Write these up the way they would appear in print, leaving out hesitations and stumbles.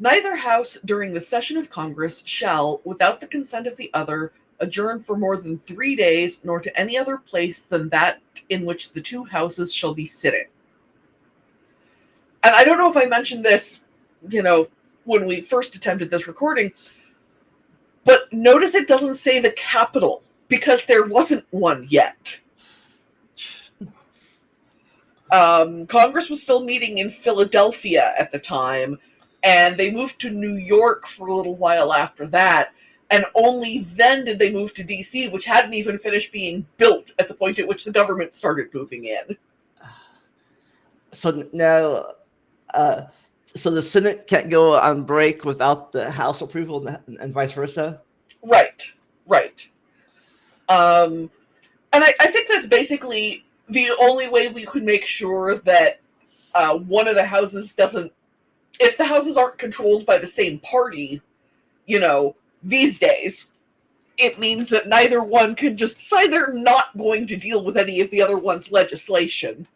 Neither house during the session of Congress shall, without the consent of the other, adjourn for more than 3 days, nor to any other place than that in which the two houses shall be sitting. And I don't know if I mentioned this, when we first attempted this recording, but notice it doesn't say the capital, because there wasn't one yet. Congress was still meeting in Philadelphia at the time, and they moved to New York for a little while after that, and only then did they move to D.C., which hadn't even finished being built at the point at which the government started moving in. So now, so the Senate can't go on break without the House approval and vice versa? Right. And I think that's basically the only way we could make sure that one of the houses doesn't, if the houses aren't controlled by the same party, these days, it means that neither one can just decide they're not going to deal with any of the other one's legislation.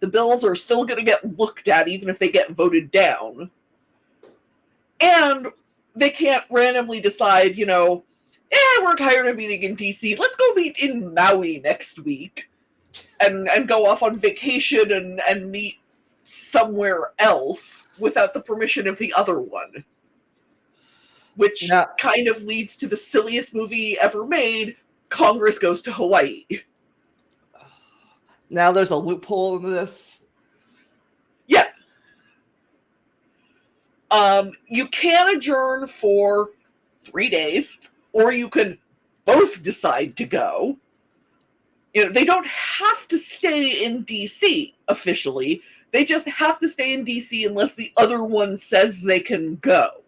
The bills are still going to get looked at even if they get voted down. And they can't randomly decide, we're tired of meeting in DC. Let's go meet in Maui next week and go off on vacation and meet somewhere else without the permission of the other one. Which kind of leads to the silliest movie ever made, Congress Goes to Hawaii. Now there's a loophole in this? Yeah. You can adjourn for 3 days, or you can both decide to go. They don't have to stay in DC officially. They just have to stay in DC unless the other one says they can go.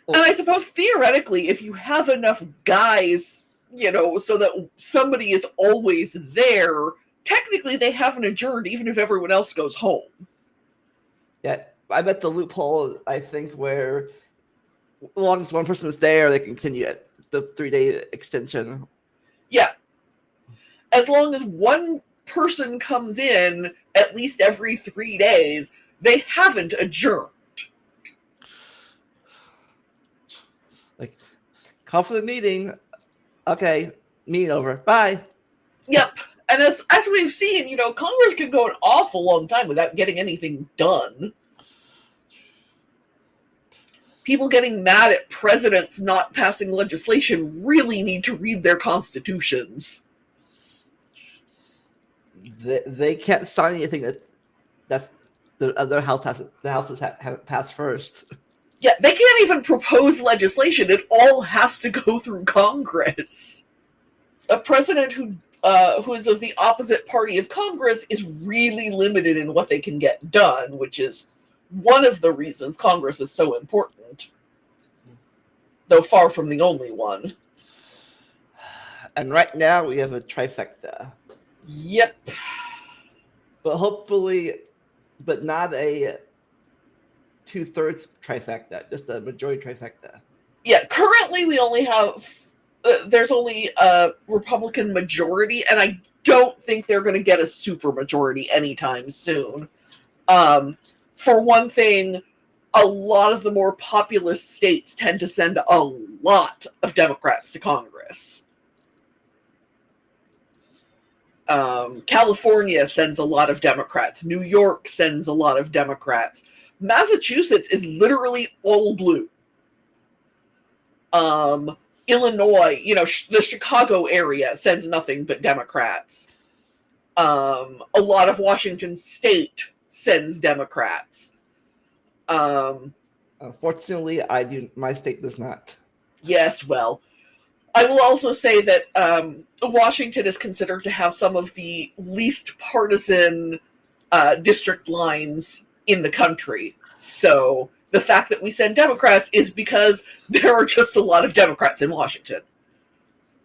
And I suppose theoretically, if you have enough guys, so that somebody is always there, technically they haven't adjourned even if everyone else goes home. Yeah, I bet the loophole, I think, where as long as one person is there, they can continue the 3-day extension. Yeah. As long as one person comes in at least every 3 days, they haven't adjourned. Like, call for the meeting. Okay, meeting over. Bye. Yep. And as we've seen, Congress can go an awful long time without getting anything done. People getting mad at presidents not passing legislation really need to read their constitutions. They can't sign anything that's the other house the houses haven't passed first. Yeah, they can't even propose legislation. It all has to go through Congress. A president who is of the opposite party of Congress is really limited in what they can get done, which is one of the reasons Congress is so important, though far from the only one. And right now we have a trifecta. Yep. But hopefully, but not a 2/3 trifecta, just a majority trifecta. Yeah, currently we only have, there's only a Republican majority, and I don't think they're going to get a super majority anytime soon. For one thing, a lot of the more populous states tend to send a lot of Democrats to Congress. California sends a lot of Democrats. New York sends a lot of Democrats. Massachusetts is literally all blue. Illinois, the Chicago area sends nothing but Democrats. A lot of Washington State sends Democrats. Unfortunately, my state does not. Yes, well, I will also say that Washington is considered to have some of the least partisan district lines in the country. So the fact that we send Democrats is because there are just a lot of Democrats in Washington.